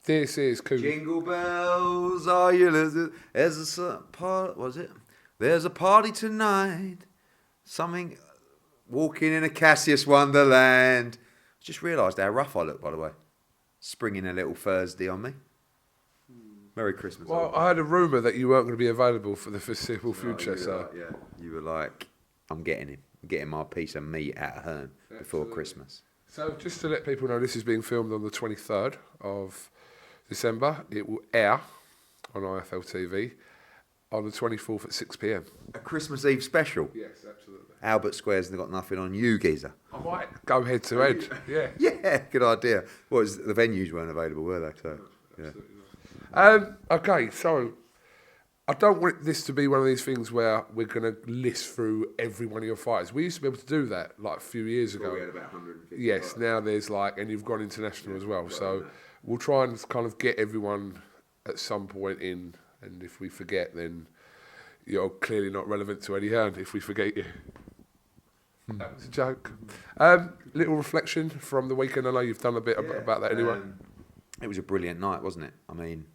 This is KUGAN. Jingle bells, are you listening? There's a party tonight. Something walking in a CASSIUS wonderland. I just realised how rough I look, by the way. Springing a little Thursday on me. Merry Christmas. Well, I had a rumour that you weren't going to be available for the foreseeable future, so... You were like, I'm getting him. I'm getting my piece of meat out of HEARN before Christmas. So just to let people know, this is being filmed on the 23rd of December. It will air on IFL TV on the 24th at 6 p.m. A Christmas Eve special? Yes, absolutely. Albert Square's got nothing on you, geezer. I might go head to head. Yeah. Yeah, good idea. Well, the venues weren't available, were they? So, yeah. Okay, so I don't want this to be one of these things where we're going to list through every one of your fighters. We used to be able to do that like a few years ago. We had about 150. Yes, now there's like, and you've gone international as well. So we'll try and kind of get everyone at some point in, and if we forget, then you're clearly not relevant to Eddie Hearn if we forget you. That was a joke. Little reflection from the weekend. I know you've done a bit about that anyway. It was a brilliant night, wasn't it? I mean,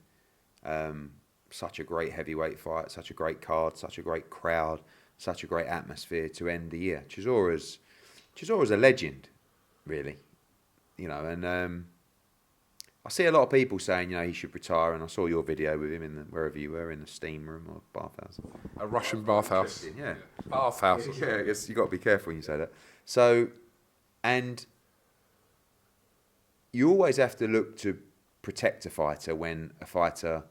such a great heavyweight fight, such a great card, such a great crowd, such a great atmosphere to end the year. Chisora's a legend, really. You know, and I see a lot of people saying, you know, he should retire, and I saw your video with him in wherever you were, in the steam room or bathhouse. A Russian bathhouse. Yeah. Bathhouse. Yeah, I guess you've got to be careful when you say that. So, and you always have to look to protect a fighter when a fighter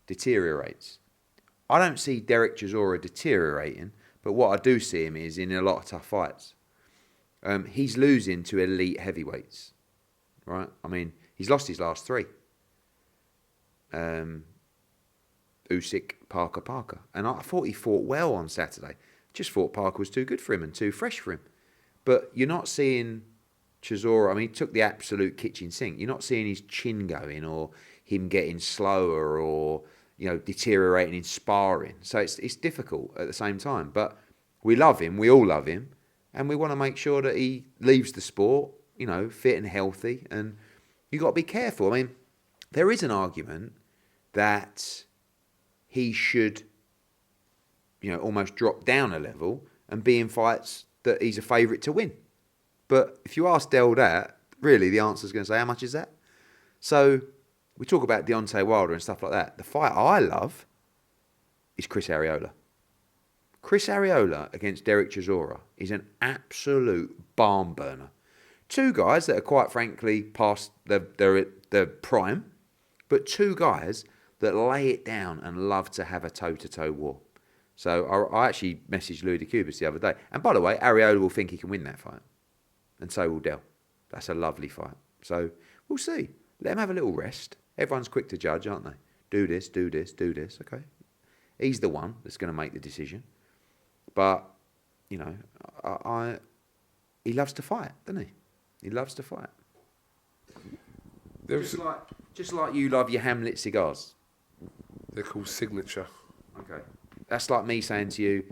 deteriorates. I don't see Derek Chisora deteriorating, but what I do see him is in a lot of tough fights. He's losing to elite heavyweights, right? I mean, he's lost his last three. Usyk, Parker. And I thought he fought well on Saturday. Just thought Parker was too good for him and too fresh for him. But you're not seeing Chisora, I mean, he took the absolute kitchen sink. You're not seeing his chin going or him getting slower or, you know, deteriorating in sparring. So it's difficult at the same time. But we love him, we all love him, and we want to make sure that he leaves the sport, you know, fit and healthy. And you've got to be careful. I mean, there is an argument that he should, you know, almost drop down a level and be in fights that he's a favourite to win. But if you ask Del that, really the answer's going to say, how much is that? So we talk about Deontay Wilder and stuff like that. The fight I love is Chris Arreola. Chris Arreola against Derek Chisora is an absolute barn burner. Two guys that are quite frankly past their prime, but two guys that lay it down and love to have a toe-to-toe war. So I actually messaged Louis de Cubas the other day. And by the way, Arreola will think he can win that fight. And so will Del. That's a lovely fight. So we'll see. Let him have a little rest. Everyone's quick to judge, aren't they? Do this, do this, do this. Okay. He's the one that's going to make the decision. But, you know, he loves to fight, doesn't he? He loves to fight. Just like you love your Hamlet cigars. They're called Signature. Okay. That's like me saying to you,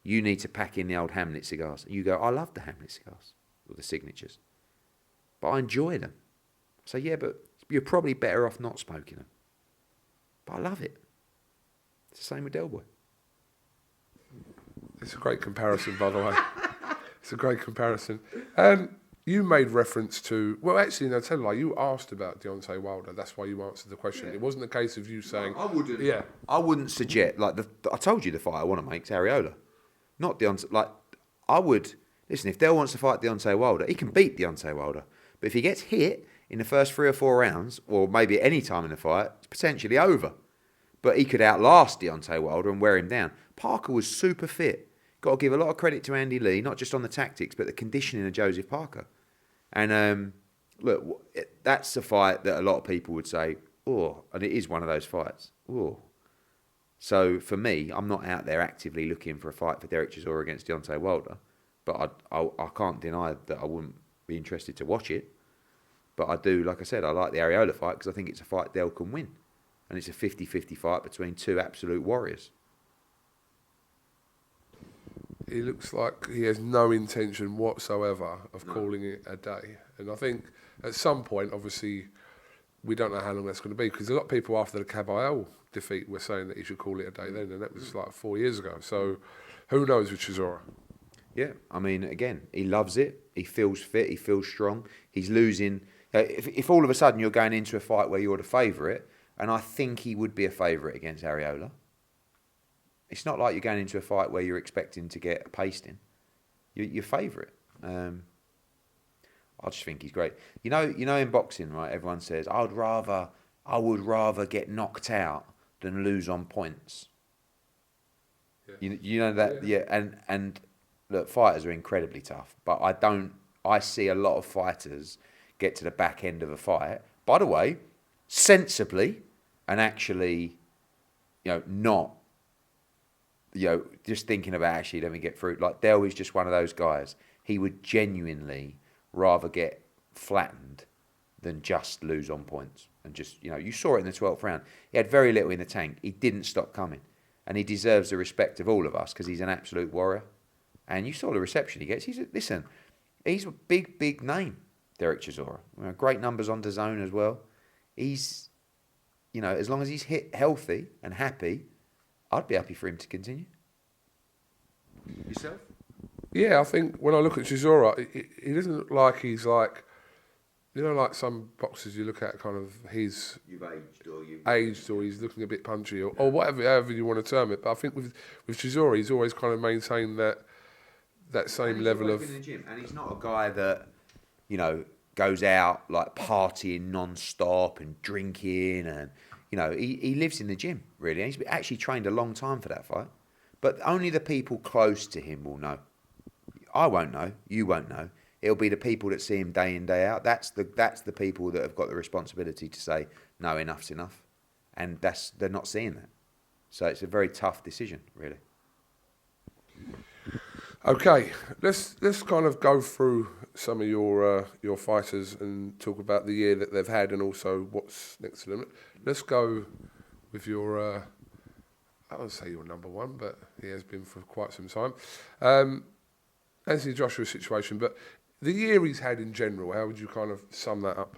you need to pack in the old Hamlet cigars. You go, I love the Hamlet cigars, or the signatures. But I enjoy them. So yeah, but you're probably better off not smoking them. But I love it. It's the same with DELBOY. It's a great comparison, by the way. It's a great comparison. You made reference to, well, actually, no, tell a lie, you asked about Deontay Wilder. That's why you answered the question. Yeah. It wasn't a case of you saying... No, I wouldn't. Yeah. I wouldn't suggest, like, I told you the fight I want to make is Arreola. Not Deontay, like, I would... Listen, if Del wants to fight Deontay Wilder, he can beat Deontay Wilder. But if he gets hit in the first 3 or 4 rounds, or maybe at any time in the fight, it's potentially over. But he could outlast Deontay Wilder and wear him down. Parker was super fit. Got to give a lot of credit to Andy Lee, not just on the tactics, but the conditioning of Joseph Parker. And look, that's a fight that a lot of people would say, oh, and it is one of those fights. Oh. So for me, I'm not out there actively looking for a fight for Derek Chisora against Deontay Wilder, but I can't deny that I wouldn't be interested to watch it. But I do, like I said, I like the Arreola fight because I think it's a fight Del can win. And it's a 50-50 fight between two absolute warriors. He looks like he has no intention whatsoever of calling it a day. And I think at some point, obviously, we don't know how long that's going to be, because a lot of people after the Caballero defeat were saying that he should call it a day then, and that was like 4 years ago. So who knows with Chisora? Yeah, I mean, again, he loves it. He feels fit. He feels strong. He's losing. If all of a sudden you're going into a fight where you're the favourite, and I think he would be a favourite against Arreola, it's not like you're going into a fight where you're expecting to get a pasting. You're favourite. I just think he's great. You know, in boxing, right? Everyone says I would rather get knocked out than lose on points. Yeah. You know that, yeah. And look, fighters are incredibly tough, but I see a lot of fighters get to the back end of a fight, by the way, sensibly, and actually, not, just thinking about actually let me get through. Like Del is just one of those guys. He would genuinely rather get flattened than just lose on points. And just, you saw it in the 12th round. He had very little in the tank. He didn't stop coming. And he deserves the respect of all of us because he's an absolute warrior. And you saw the reception he gets. He's a big name, Derek Chisora. Great numbers on DAZN as well. He's, as long as he's healthy and happy, I'd be happy for him to continue. Yourself? Yeah, I think when I look at Chisora, he doesn't look like he's like, like some boxers you look at kind of you've aged or he's looking a bit punchy or whatever, however you want to term it. But I think with Chisora, he's always kind of maintained that same level of. In the gym. And he's not a guy that, goes out like partying non-stop and drinking and, he lives in the gym, really. And he's actually trained a long time for that fight. But only the people close to him will know. I won't know. You won't know. It'll be the people that see him day in, day out. That's the people that have got the responsibility to say, no, enough's enough. And they're not seeing that. So it's a very tough decision, really. Okay, let's kind of go through some of your fighters and talk about the year that they've had and also what's next to them. Let's go with your, I would say your number one, but he has been for quite some time. Anthony Joshua's situation, but the year he's had in general, how would you kind of sum that up?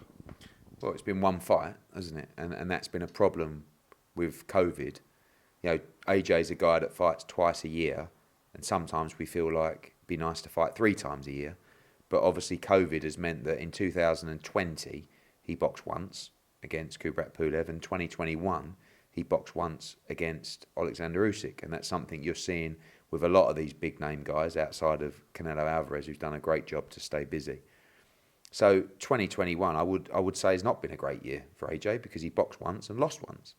Well, it's been one fight, hasn't it? And that's been a problem with COVID. AJ's a guy that fights twice a year, and sometimes we feel like it'd be nice to fight 3 times a year. But obviously COVID has meant that in 2020, he boxed once against Kubrat Pulev, and 2021, he boxed once against AJ-USYK. And that's something you're seeing with a lot of these big name guys outside of Canelo Alvarez, who's done a great job to stay busy. So 2021, I would say has not been a great year for AJ because he boxed once and lost once.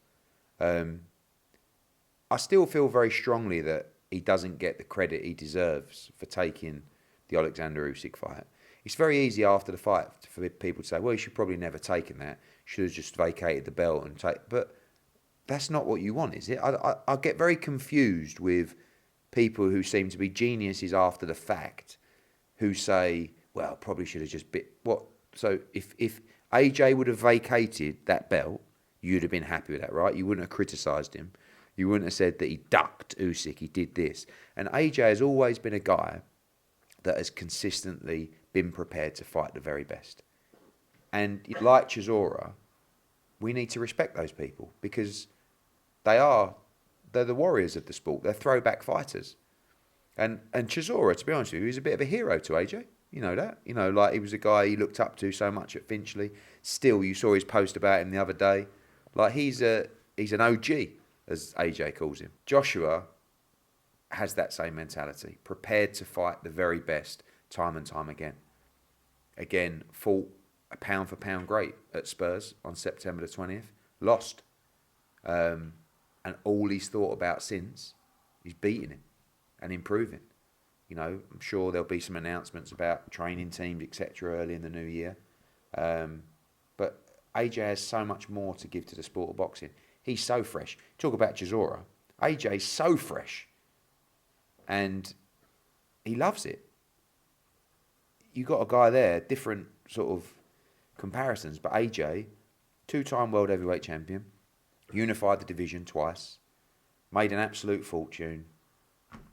I still feel very strongly that he doesn't get the credit he deserves for taking the AJ-USYK fight. It's very easy after the fight for people to say, well, he should probably never taken that. Should have just vacated the belt and take. But that's not what you want, is it? I get very confused with people who seem to be geniuses after the fact, who say, well, probably should have just bit. What? So if AJ would have vacated that belt, you'd have been happy with that, right? You wouldn't have criticised him. You wouldn't have said that he ducked Usyk, he did this. And AJ has always been a guy that has consistently been prepared to fight the very best. And like Chisora, we need to respect those people because they're the warriors of the sport. They're throwback fighters. And Chisora, to be honest with you, he's a bit of a hero to AJ. You know that. Like he was a guy he looked up to so much at Finchley. Still, you saw his post about him the other day. Like he's an OG, as AJ calls him. Joshua has that same mentality, prepared to fight the very best time and time again. Again, fought a pound for pound great at Spurs on September the 20th, lost. And all he's thought about since is beating him and improving. I'm sure there'll be some announcements about training teams, etc., early in the new year. But AJ has so much more to give to the sport of boxing. He's so fresh. Talk about Chisora. AJ's so fresh. And he loves it. You got a guy there, different sort of comparisons, but AJ, 2-time world heavyweight champion, unified the division twice, made an absolute fortune.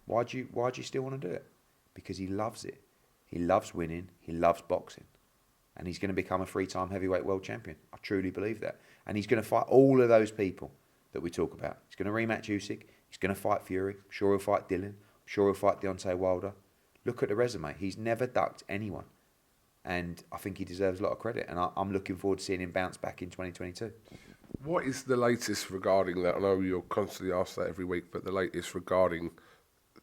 Why'd you still want to do it? Because he loves it. He loves winning. He loves boxing. and he's going to become a 3-time heavyweight world champion. I truly believe that. And he's going to fight all of those people that we talk about. He's going to rematch Usyk. He's going to fight Fury. I'm sure he'll fight Dylan. I'm sure he'll fight Deontay Wilder. Look at the resume. He's never ducked anyone. And I think he deserves a lot of credit. And I'm looking forward to seeing him bounce back in 2022. What is the latest regarding that? I know you're constantly asked that every week, but the latest regarding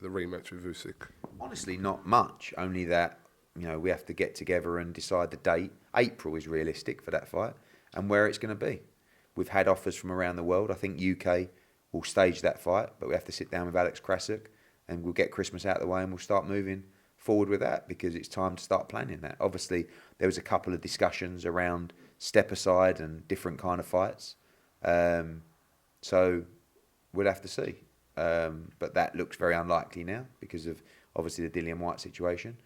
the rematch with Usyk? Honestly, not much. Only that, we have to get together and decide the date. April is realistic for that fight and where it's going to be. We've had offers from around the world. I think UK will stage that fight, but we have to sit down with Alex Krasuk and we'll get Christmas out of the way and we'll start moving forward with that because it's time to start planning that. Obviously, there was a couple of discussions around step aside and different kind of fights. So we'll have to see. But that looks very unlikely now because of obviously the Dillian Whyte situation,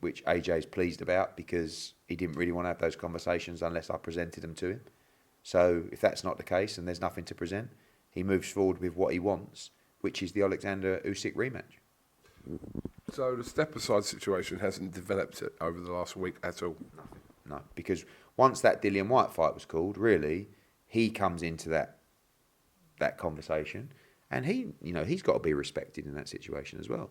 which AJ is pleased about because he didn't really want to have those conversations unless I presented them to him. So if that's not the case and there's nothing to present, he moves forward with what he wants, which is the Alexander-Usyk rematch. So the step-aside situation hasn't developed over the last week at all? No, because once that Dillian Whyte fight was called, really, he comes into that conversation, and he's got to be respected in that situation as well.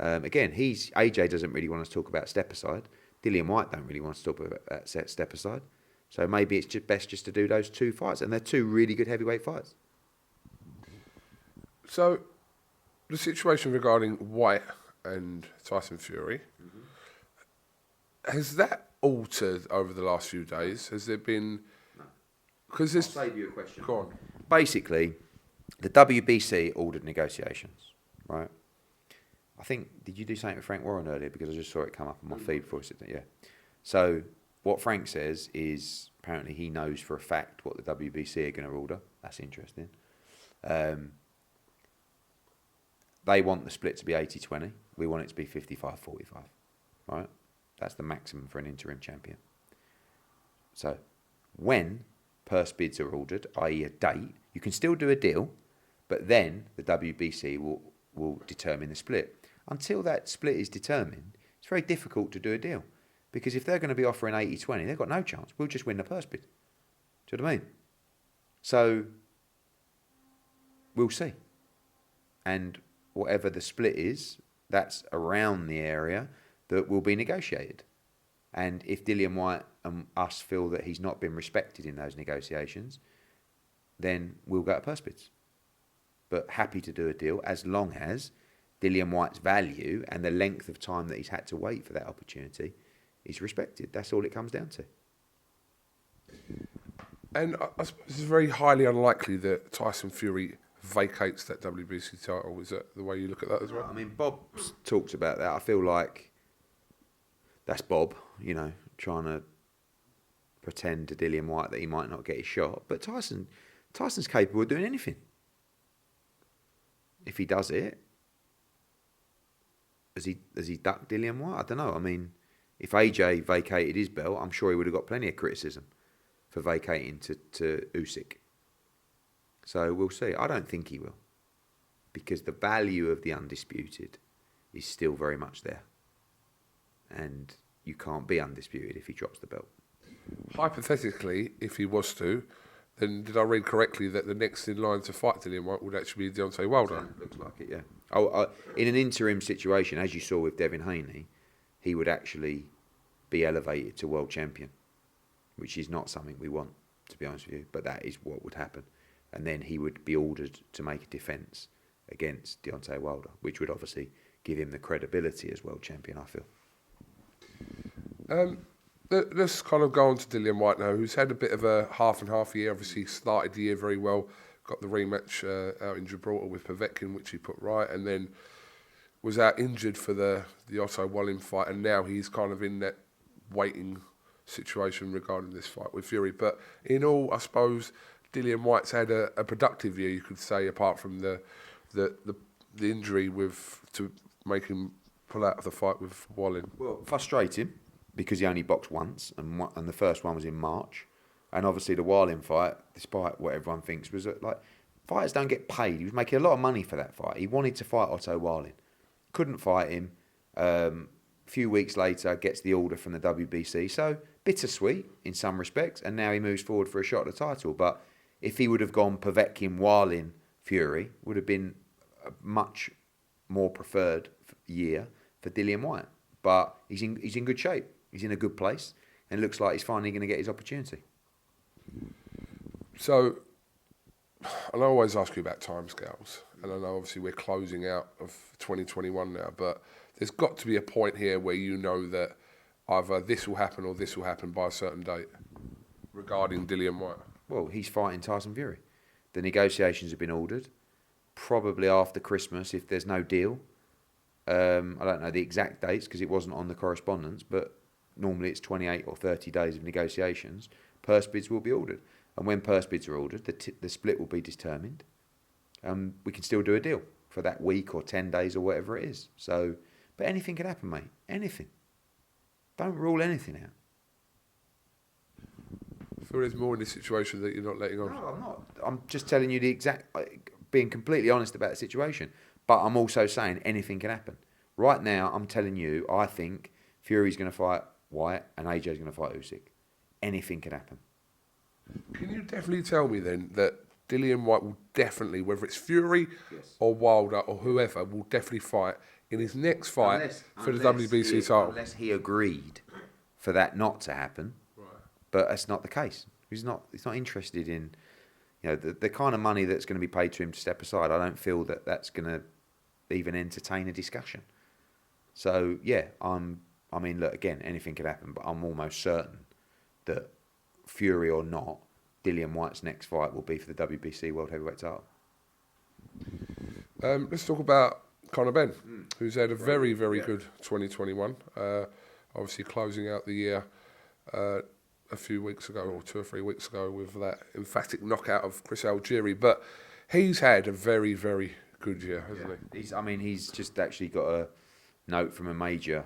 Again, AJ doesn't really want to talk about step-aside. Dillian Whyte don't really want to talk about that step-aside. So maybe it's just best just to do those two fights, and they're two really good heavyweight fights. So the situation regarding White and Tyson Fury, has that altered over the last few days? Has there been... No. Because I'll save you a question. Go on. Basically, the WBC ordered negotiations, right? I think, did you do something with Frank Warren earlier? Because I just saw it come up on my feed before I said that, yeah. So what Frank says is apparently he knows for a fact what the WBC are going to order. That's interesting. They want the split to be 80-20. We want it to be 55-45, right? That's the maximum for an interim champion. So when purse bids are ordered, i.e. a date, you can still do a deal, but then the WBC will determine the split. Until that split is determined, it's very difficult to do a deal. Because if they're going to be offering 80-20, they've got no chance. We'll just win the purse bid. Do you know what I mean? So we'll see. And whatever the split is, that's around the area that will be negotiated. And if Dillian Whyte and us feel that he's not been respected in those negotiations, then we'll go to purse bids. But happy to do a deal as long as Dillian Whyte's value and the length of time that he's had to wait for that opportunity is respected. That's all it comes down to. And I suppose it's very highly unlikely that Tyson Fury vacates that WBC title. Is that the way you look at that as well? I mean, Bob talks about that. I feel like that's Bob, trying to pretend to Dillian Whyte that he might not get his shot. But Tyson's capable of doing anything. If he does it, has he ducked Dillian Whyte? I don't know. I mean, if AJ vacated his belt, I'm sure he would have got plenty of criticism for vacating to Usyk. So we'll see. I don't think he will, because the value of the undisputed is still very much there. And you can't be undisputed if he drops the belt. Hypothetically, if he was to, then did I read correctly that the next in line to fight Dillian Whyte would actually be Deontay Wilder? Looks like it, yeah. In an interim situation, as you saw with Devin Haney, he would actually be elevated to world champion, which is not something we want, to be honest with you, but that is what would happen. And then he would be ordered to make a defence against Deontay Wilder, which would obviously give him the credibility as world champion, I feel. Let's kind of go on to Dillian Whyte now, who's had a bit of a half and half year. Obviously started the year very well, got the rematch out in Gibraltar with Povetkin, which he put right, and then was out injured for the Otto Wallin fight, and now he's kind of in that waiting situation regarding this fight with Fury. But in all, I suppose Dillian Whyte's had a productive year, you could say, apart from the injury to make him pull out of the fight with Wallin. Well, frustrating, because he only boxed once, and the first one was in March. And obviously the Wallin fight, despite what everyone thinks, was like, fighters don't get paid. He was making a lot of money for that fight. He wanted to fight Otto Wallin. Couldn't fight him. A few weeks later, gets the order from the WBC. So bittersweet in some respects, and now he moves forward for a shot at the title. But if he would have gone Povetkin, Wallin, Fury, would have been a much more preferred year for Dillian White. But he's in good shape. He's in a good place, and it looks like he's finally going to get his opportunity. So, and I always ask you about timescales, and I know obviously we're closing out of 2021 now, but there's got to be a point here where you know that either this will happen or this will happen by a certain date regarding Dillian White. Well, he's fighting Tyson Fury. The negotiations have been ordered, probably after Christmas if there's no deal. I don't know the exact dates because it wasn't on the correspondence, but normally it's 28 or 30 days of negotiations. Purse bids will be ordered. And when purse bids are ordered, the split will be determined. We can still do a deal for that week or 10 days or whatever it is. So, but anything can happen, mate. Anything. Don't rule anything out. I feel there's more in this situation that you're not letting on. No, I'm not. I'm just telling you the exact, being completely honest about the situation. But I'm also saying anything can happen. Right now, I'm telling you, I think Fury's going to fight White and AJ's going to fight Usyk. Anything can happen. Can you definitely tell me then that Dillian White will definitely, whether it's Fury or Wilder or whoever, will definitely fight in his next fight for the WBC title? Unless he agreed for that not to happen. Right. But that's not the case. He's not interested in, the kind of money that's going to be paid to him to step aside. I don't feel that that's going to even entertain a discussion. So, yeah, look, again, anything could happen, but I'm almost certain that Fury or not, Dillian White's next fight will be for the WBC World Heavyweight title. Let's talk about Conor Benn, who's had a very, very good 2021. Obviously closing out the year a few weeks ago, or 2 or 3 weeks ago, with that emphatic knockout of Chris Algieri. But he's had a very, very good year, hasn't he? He's just actually got a note from a major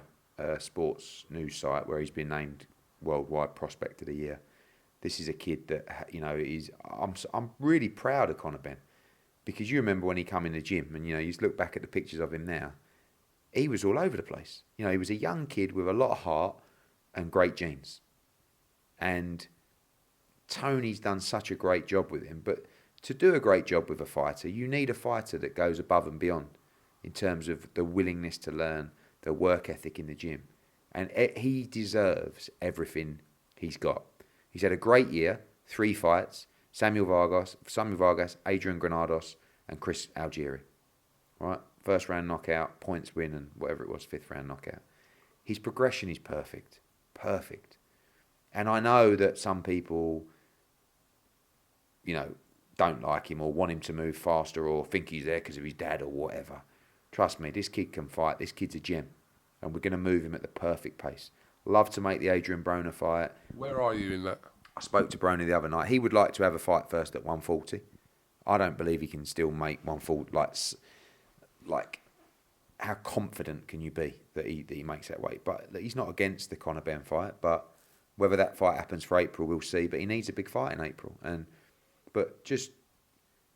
sports news site where he's been named Worldwide Prospect of the Year. This is a kid that, I'm really proud of Conor Benn, because you remember when he come in the gym and, you just look back at the pictures of him now, he was all over the place. He was a young kid with a lot of heart and great genes. And Tony's done such a great job with him. But to do a great job with a fighter, you need a fighter that goes above and beyond in terms of the willingness to learn, the work ethic in the gym. And he deserves everything he's got. He's had a great year, 3 fights, Samuel Vargas, Adrian Granados, and Chris Algieri. Right? First round knockout, points win, and whatever it was, 5th round knockout. His progression is perfect. Perfect. And I know that some people, don't like him or want him to move faster or think he's there because of his dad or whatever. Trust me, this kid can fight. This kid's a gem. And we're going to move him at the perfect pace. Love to make the Adrian Broner fight. Where are you in that? I spoke to Broner the other night. He would like to have a fight first at 140. I don't believe he can still make 140. Like how confident can you be that he makes that weight? But he's not against the Conor Benn fight. But whether that fight happens for April, we'll see. But he needs a big fight in April. But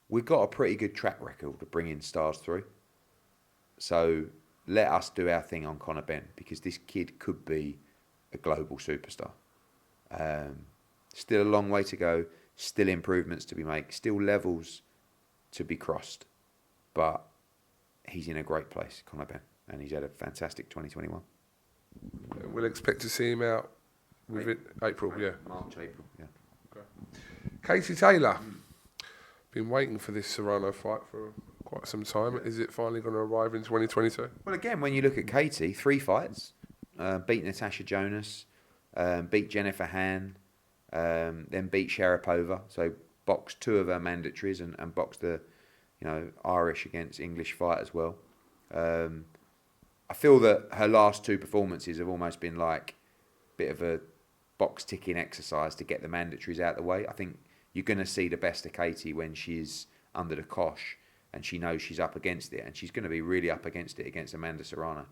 we've got a pretty good track record of bringing stars through. So let us do our thing on Conor Benn, because this kid could be a global superstar. Still a long way to go, still improvements to be made, still levels to be crossed. But he's in a great place, Conor Benn, and he's had a fantastic 2021. We'll expect to see him out with April, yeah. March, April, yeah. Okay. Katie Taylor. Been waiting for this Serrano fight for quite some time. Is it finally going to arrive in 2022? Well, again, when you look at Katie, 3 fights, beat Natasha Jonas, beat Jennifer Han, then beat Sharapova, so boxed 2 of her mandatories and boxed the, Irish against English fight as well. I feel that her last 2 performances have almost been like a bit of a box ticking exercise to get the mandatories out of the way. I think you're going to see the best of Katie when she's under the cosh and she knows she's up against it, and she's going to be really up against it against Amanda Serrano.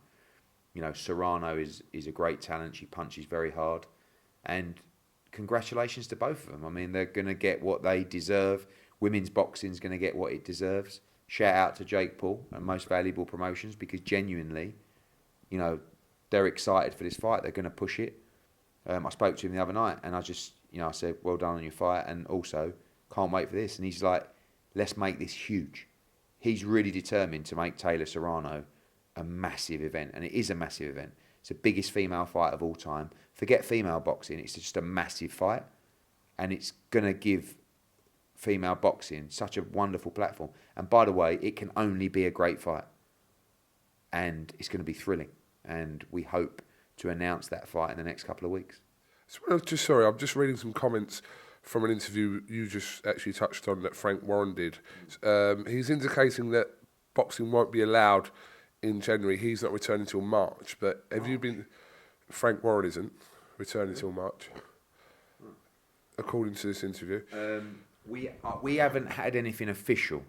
Serrano is a great talent. She punches very hard, and congratulations to both of them. I mean, they're going to get what they deserve. Women's boxing's going to get what it deserves. Shout out to Jake Paul and Most Valuable Promotions, because genuinely, they're excited for this fight. They're going to push it. I spoke to him the other night, and I just, I said, well done on your fight, and also can't wait for this. And he's like, let's make this huge. He's really determined to make Taylor Serrano a massive event, and it is a massive event. It's the biggest female fight of all time. Forget female boxing, it's just a massive fight, and it's going to give female boxing such a wonderful platform. And by the way, it can only be a great fight, and it's going to be thrilling, and we hope to announce that fight in the next couple of weeks. So, I'm just reading some comments from an interview you just actually touched on that Frank Warren did. He's indicating that boxing won't be allowed in January. He's not returning until March. But have you been... Frank Warren isn't returning until March, according to this interview. We haven't had anything official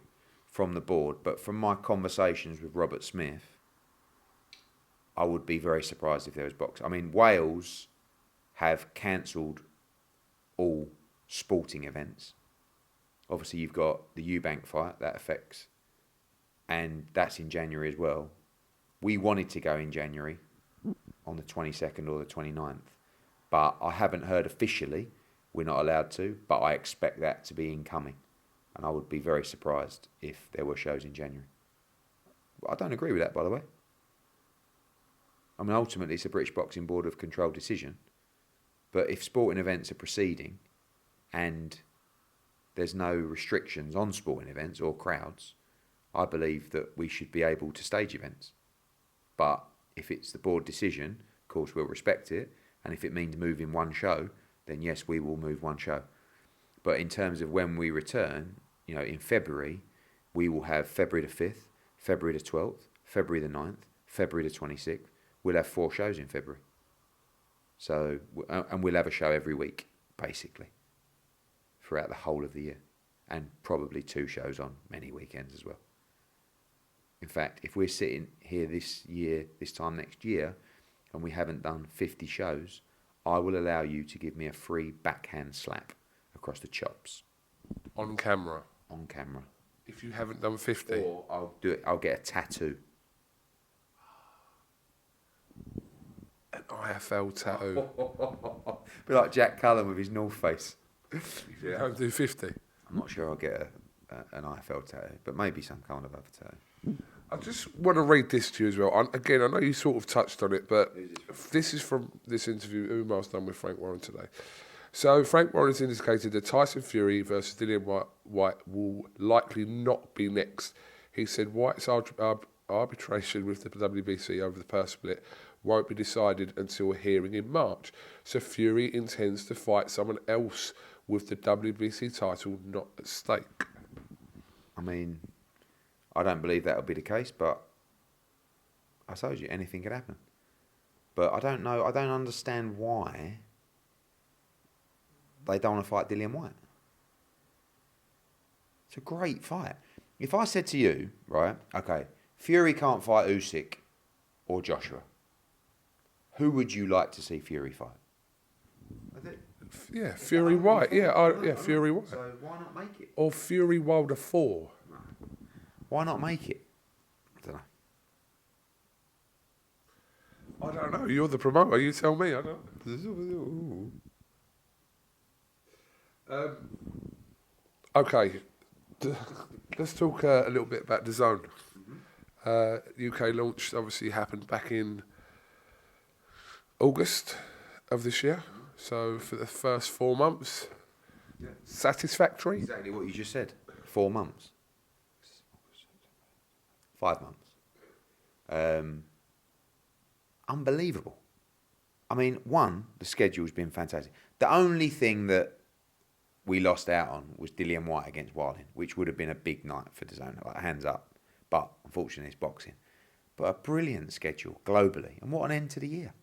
from the board, but from my conversations with Robert Smith, I would be very surprised if there was boxing. I mean, Wales have cancelled all sporting events. Obviously, you've got the Eubank fight, that affects, and that's in January as well. We wanted to go in January on the 22nd or the 29th, but I haven't heard officially we're not allowed to, but I expect that to be incoming, and I would be very surprised if there were shows in January. I don't agree with that, by the way. I mean, ultimately, it's a British Boxing Board of Control decision, but if sporting events are proceeding and there's no restrictions on sporting events or crowds, I believe that we should be able to stage events. But if it's the board decision, of course we'll respect it, and if it means moving one show, then yes, we will move one show. But in terms of when we return, in February, we will have February the 5th, February the 12th, February the 9th, February the 26th. We'll have 4 shows in February. So, and we'll have a show every week, basically, throughout the whole of the year, and probably 2 shows on many weekends as well. In fact, if we're sitting here this time next year, and we haven't done 50 shows, I will allow you to give me a free backhand slap across the chops. On camera? On camera. If you haven't done 50? Or I'll get a tattoo. An IFL tattoo. Be like Jack Cullen with his North Face. Yeah, I'll do 50. I'm not sure I'll get an IFL tattoo, but maybe some kind of other tattoo. I just want to read this to you as well. Again, I know you sort of touched on it, but this is from this interview Umar's done with Frank Warren today. So Frank Warren has indicated that Tyson Fury versus Dillian White will likely not be next. He said White's arbitration with the WBC over the purse split won't be decided until a hearing in March. So Fury intends to fight someone else with the WBC title not at stake. I mean, I don't believe that'll be the case, but I told you, anything could happen. But I don't know, I don't understand why they don't want to fight Dillian White. It's a great fight. If I said to you, right, okay, Fury can't fight Usyk or Joshua, who would you like to see Fury fight? Yeah, Fury White. Yeah, Fury White. So why not make it? Or Fury Wilder 4. No. Why not make it? I don't know. I don't know. You're the promoter. You tell me. I don't. Okay. Let's talk a little bit about DAZN. UK launch obviously happened back in August of this year. So for the first 4 months, satisfactory? Exactly what you just said. 4 months. 5 months. Unbelievable. I mean, the schedule's been fantastic. The only thing that we lost out on was Dillian White against Wilding, which would have been a big night for DAZN, like hands up. But unfortunately, it's boxing. But a brilliant schedule globally, and what an end to the year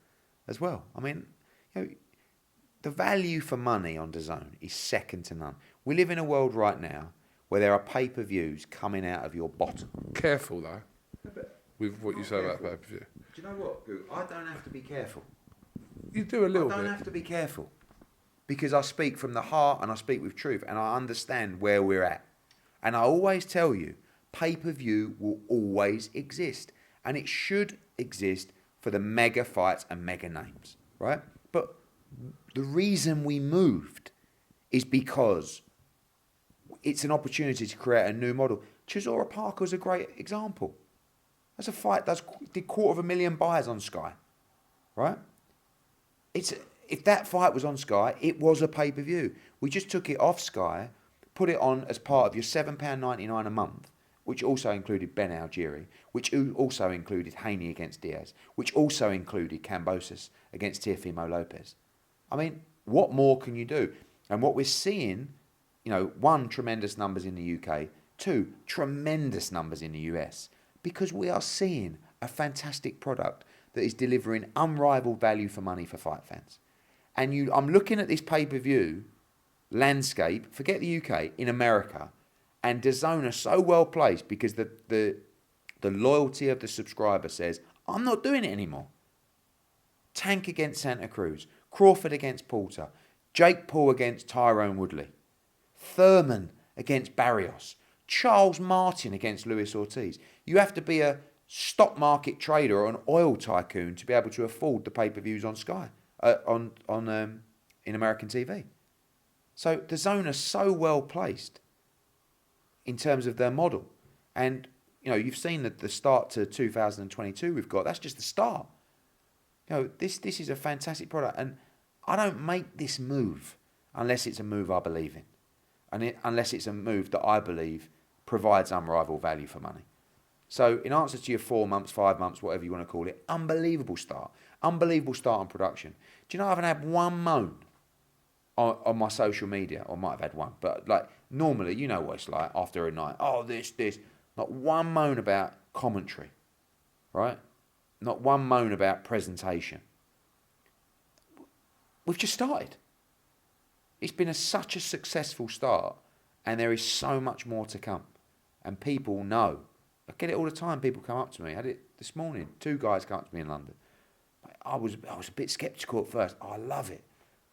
as well. I mean, the value for money on DAZN is second to none. We live in a world right now where there are pay-per-views coming out of your bottom. Careful though, with what you say about pay-per-view. Do you know what? I don't have to be careful. You do a little bit. I don't have to be careful because I speak from the heart and I speak with truth and I understand where we're at. And I always tell you, pay-per-view will always exist, and it should exist for the mega fights and mega names, right? But The reason we moved is because it's an opportunity to create a new model. Chisora Parker's a great example. That's a fight that did 250,000 buys on Sky, right? If that fight was on Sky, it was a pay-per-view. We just took it off Sky, put it on as part of your £7.99 a month, which also included Ben Algieri, which also included Haney against Diaz, which also included Kambosos against Teofimo Lopez. I mean, what more can you do? And what we're seeing, one, tremendous numbers in the UK, two, tremendous numbers in the US, because we are seeing a fantastic product that is delivering unrivaled value for money for fight fans. And I'm looking at this pay-per-view landscape, forget the UK, in America, and DAZN are so well placed because the loyalty of the subscriber says, I'm not doing it anymore. Tank against Santa Cruz, Crawford against Porter, Jake Paul against Tyrone Woodley, Thurman against Barrios, Charles Martin against Luis Ortiz. You have to be a stock market trader or an oil tycoon to be able to afford the pay-per-views on Sky, in American TV. So DAZN are so well placed in terms of their model. And, you've seen that the start to 2022 we've got, that's just the start. This is a fantastic product. And I don't make this move unless it's a move I believe in. And unless it's a move that I believe provides unrivaled value for money. So in answer to your 4 months, 5 months, whatever you want to call it, unbelievable start. Unbelievable start on production. Do you know I haven't had one moan on my social media? Or might have had one. But normally, you know what it's like after a night. Oh, this. Not one moan about commentary. Right? Not one moan about presentation. We've just started. It's been such a successful start, and there is so much more to come. And people know. I get it all the time. People come up to me. I had it this morning. 2 guys come up to me in London. I was a bit sceptical at first. Oh, I love it.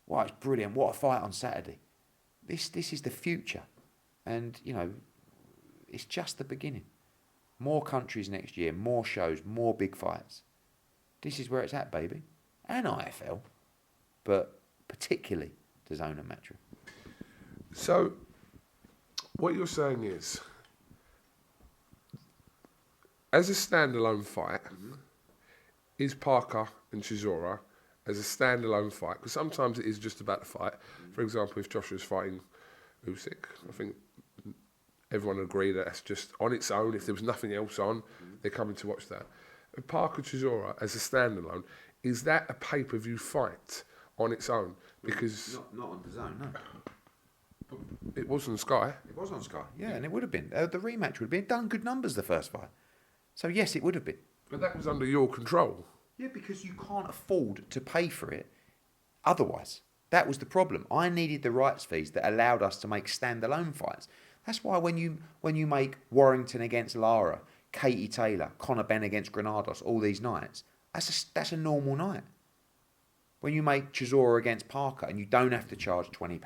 Wow, it's brilliant. What a fight on Saturday. This is the future. And, it's just the beginning. More countries next year, more shows, more big fights. This is where it's at, baby. And IFL. But particularly DAZN and Metro. So, what you're saying is, as a standalone fight, is Parker and Chisora as a standalone fight? Because sometimes it is just about the fight. For example, if Joshua's fighting Usyk, I think everyone would agree that that's just on its own. If there was nothing else on, they're coming to watch that. But Parker Chisora as a standalone, is that a pay-per-view fight on its own? Because not on DAZN, no. It was on Sky. It was on Sky, yeah, and it would have been. The rematch would have been done good numbers the first fight. So yes, it would have been. But that was under your control. Yeah, because you can't afford to pay for it otherwise. That was the problem. I needed the rights fees that allowed us to make standalone fights. That's why when you make Warrington against Lara, Katie Taylor, Conor Benn against Granados, all these nights, that's a normal night. When you make Chisora against Parker and you don't have to charge £20,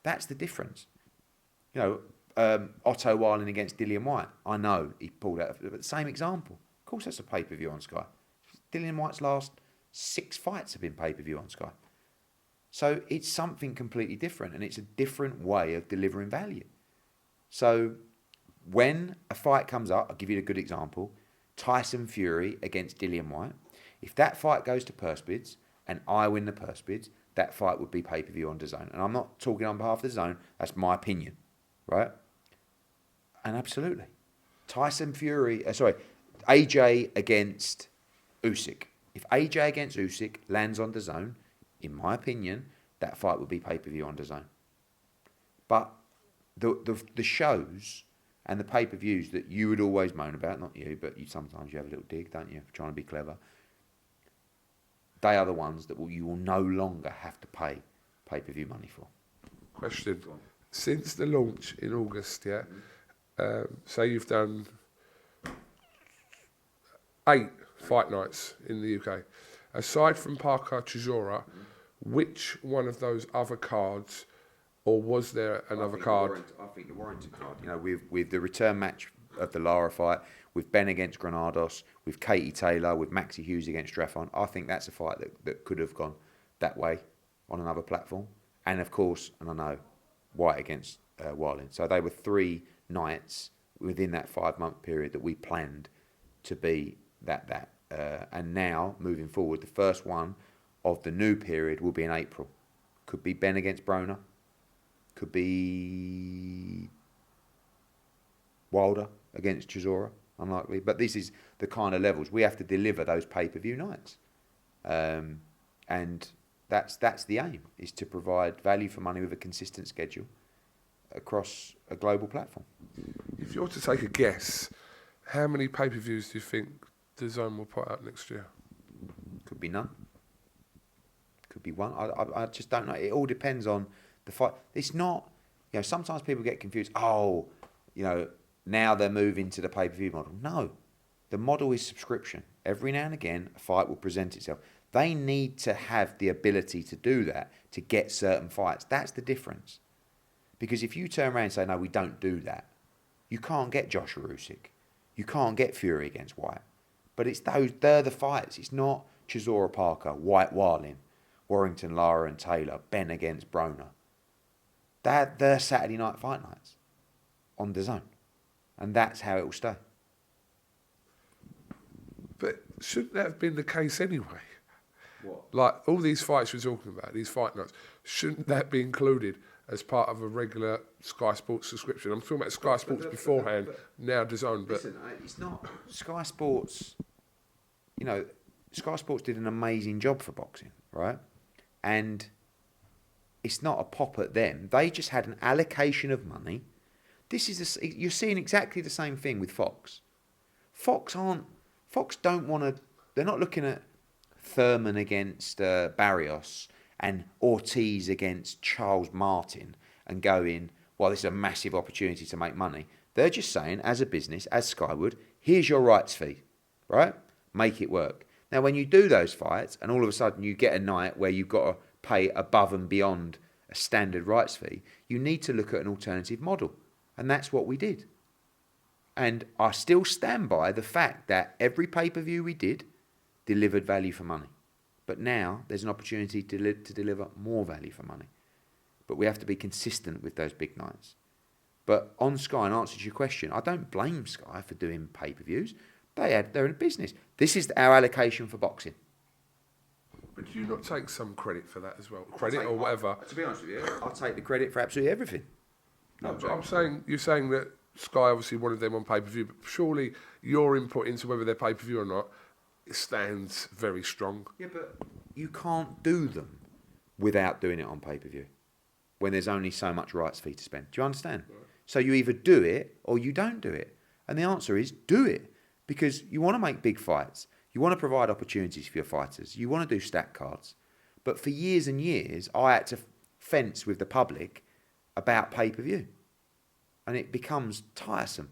that's the difference. Otto Wilding against Dillian White. I know he pulled out, but the same example. Of course, that's a pay-per-view on Sky. Dillian White's last 6 fights have been pay-per-view on Sky. So it's something completely different, and it's a different way of delivering value. So when a fight comes up, I'll give you a good example, Tyson Fury against Dillian White. If that fight goes to purse bids and I win the purse bids, that fight would be pay-per-view on DAZN. And I'm not talking on behalf of DAZN, that's my opinion, right? And absolutely. AJ against Usyk. If AJ against Usyk lands on DAZN, in my opinion, that fight would be pay-per-view on DAZN. But the shows and the pay-per-views that you would always moan about, not you, but sometimes you have a little dig, don't you, for trying to be clever, they are the ones that you will no longer have to pay pay-per-view money for. Question. Since the launch in August, say you've done 8 fight nights in the UK. Aside from Parker Chisora, which one of those other cards, or was there another card? I think the Warrington card. With the return match of the Lara fight, with Ben against Granados, with Katie Taylor, with Maxie Hughes against Straffon, I think that's a fight that could have gone that way. on another platform. And of course, and I know, White against Wilding. So they were 3 nights within that 5-month period that we planned to be that. And now, moving forward, the first one of the new period will be in April. Could be Ben against Broner. Could be Wilder against Chisora. Unlikely. But this is the kind of levels. We have to deliver those pay-per-view nights. And that's the aim, is to provide value for money with a consistent schedule across a global platform. If you were to take a guess, how many pay-per-views do you think DAZN will put out next year? Could be none. Could be one. I just don't know. It all depends on the fight. It's not, sometimes people get confused. Oh, now they're moving to the pay-per-view model. No, the model is subscription. Every now and again, a fight will present itself. They need to have the ability to do that, to get certain fights. That's the difference. Because if you turn around and say, no, we don't do that, you can't get Joshua Usyk. You can't get Fury against White. But they're the fights. It's not Chisora Parker, White Warlin, Warrington Lara and Taylor, Ben against Broner. They're Saturday night fight nights on DAZN. And that's how it will stay. But shouldn't that have been the case anyway? What? Like all these fights we're talking about, these fight nights, shouldn't that be included as part of a regular Sky Sports subscription? I'm talking about Sky Sports beforehand, now DAZN. But listen, it's not Sky Sports. Sky Sports did an amazing job for boxing, right? And it's not a pop at them. They just had an allocation of money. You're seeing exactly the same thing with Fox. Fox don't want to. They're not looking at Thurman against Barrios and Ortiz against Charles Martin and going, well, this is a massive opportunity to make money. They're just saying, as a business, as Skywood, here's your rights fee, right? Make it work. Now, when you do those fights and all of a sudden you get a night where you've got to pay above and beyond a standard rights fee, you need to look at an alternative model. And that's what we did. And I still stand by the fact that every pay-per-view we did delivered value for money. But now there's an opportunity to deliver more value for money. But we have to be consistent with those big nights. But on Sky, in answer to your question, I don't blame Sky for doing pay-per-views. They're in a business. This is our allocation for boxing. But do you not take some credit for that as well? Credit or whatever? To be honest with you, I'll take the credit for absolutely everything. No, but you're saying that Sky obviously wanted them on pay-per-view, but surely your input into whether they're pay-per-view or not stands very strong. Yeah, but you can't do them without doing it on pay-per-view when there's only so much rights fee to spend. Do you understand? Right. So you either do it or you don't do it. And the answer is do it, because you want to make big fights. You want to provide opportunities for your fighters. You want to do stack cards. But for years and years, I had to fence with the public about pay-per-view. And it becomes tiresome,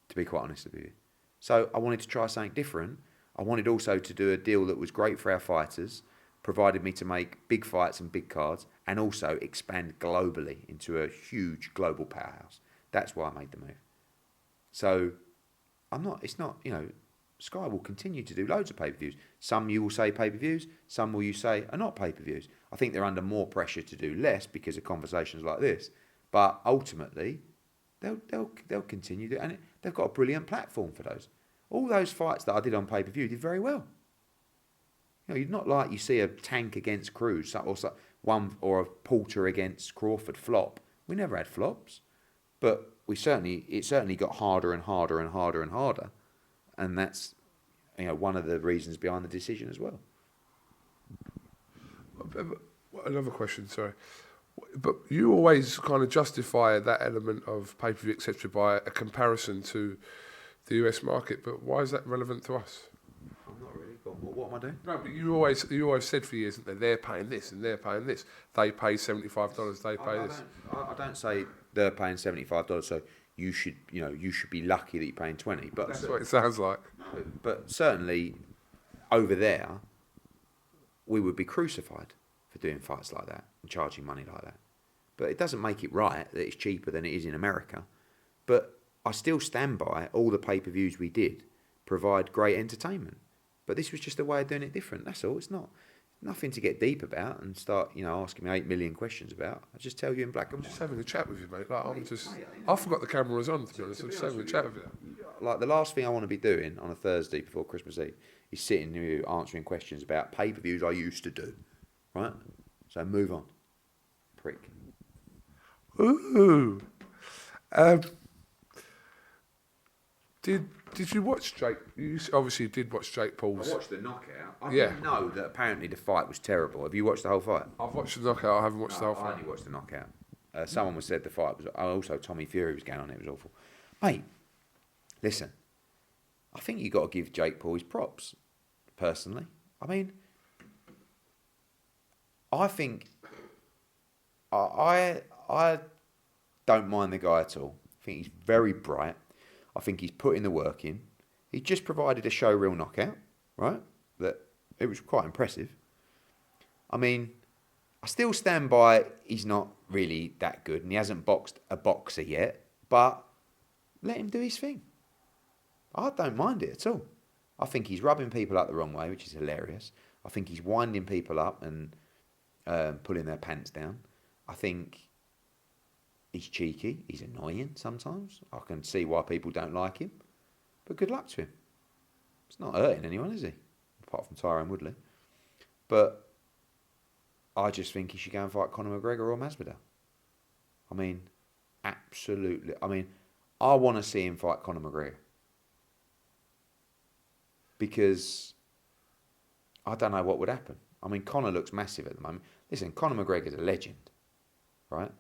to be quite honest with you. So I wanted to try something different. I wanted also to do a deal that was great for our fighters, provided me to make big fights and big cards, and also expand globally into a huge global powerhouse. That's why I made the move. So Sky will continue to do loads of pay-per-views. Some you will say pay-per-views, some will you say are not pay-per-views. I think they're under more pressure to do less because of conversations like this. But ultimately, they'll continue to, and they've got a brilliant platform for those. All those fights that I did on pay-per-view did very well. You're not like you see a Tank against Cruz or a Porter against Crawford flop. We never had flops, but it certainly got harder and harder and harder and harder, and that's one of the reasons behind the decision as well. Another question, sorry. But you always kind of justify that element of pay-per-view, etc., by a comparison to the US market. But why is that relevant to us? I'm not really. What am I doing? No, but you always said for years that they're paying this and they're paying this. They pay $75. They pay this. I don't say they're paying $75. So you should be lucky that you're paying $20. But that's what it sounds like. But certainly, over there, we would be crucified for doing fights like that and charging money like that. But it doesn't make it right that it's cheaper than it is in America. But I still stand by all the pay-per-views we did provide great entertainment. But this was just a way of doing it different. That's all. It's not nothing to get deep about and start, asking me 8 million questions about. I just tell you in black and white. Just having a chat with you, mate. Like, I forgot the camera was on, to be honest. I'm just having a chat with you. Like, the last thing I want to be doing on a Thursday before Christmas Eve is sitting here answering questions about pay-per-views I used to do, right? So move on, prick. Ooh. Did you watch Jake? You obviously did watch Jake Paul's. I watched the knockout. I didn't know that apparently the fight was terrible. Have you watched the whole fight? I've watched the knockout. I haven't watched the whole fight. I only watched the knockout. Someone said the fight was. Also, Tommy Fury was going on. It was awful. Mate, listen. I think you got to give Jake Paul his props. Personally, I mean, I think I don't mind the guy at all. I think he's very bright. I think he's putting the work in. He just provided a showreel knockout, right? That it was quite impressive. I mean, I still stand by he's not really that good and he hasn't boxed a boxer yet, but let him do his thing. I don't mind it at all. I think he's rubbing people up the wrong way, which is hilarious. I think he's winding people up and pulling their pants down. I think he's cheeky. He's annoying sometimes. I can see why people don't like him. But good luck to him. It's not hurting anyone, is he? Apart from Tyrone Woodley. But I just think he should go and fight Conor McGregor or Masvidal. I mean, absolutely. I mean, I want to see him fight Conor McGregor. Because I don't know what would happen. I mean, Conor looks massive at the moment. Listen, Conor McGregor's a legend, right?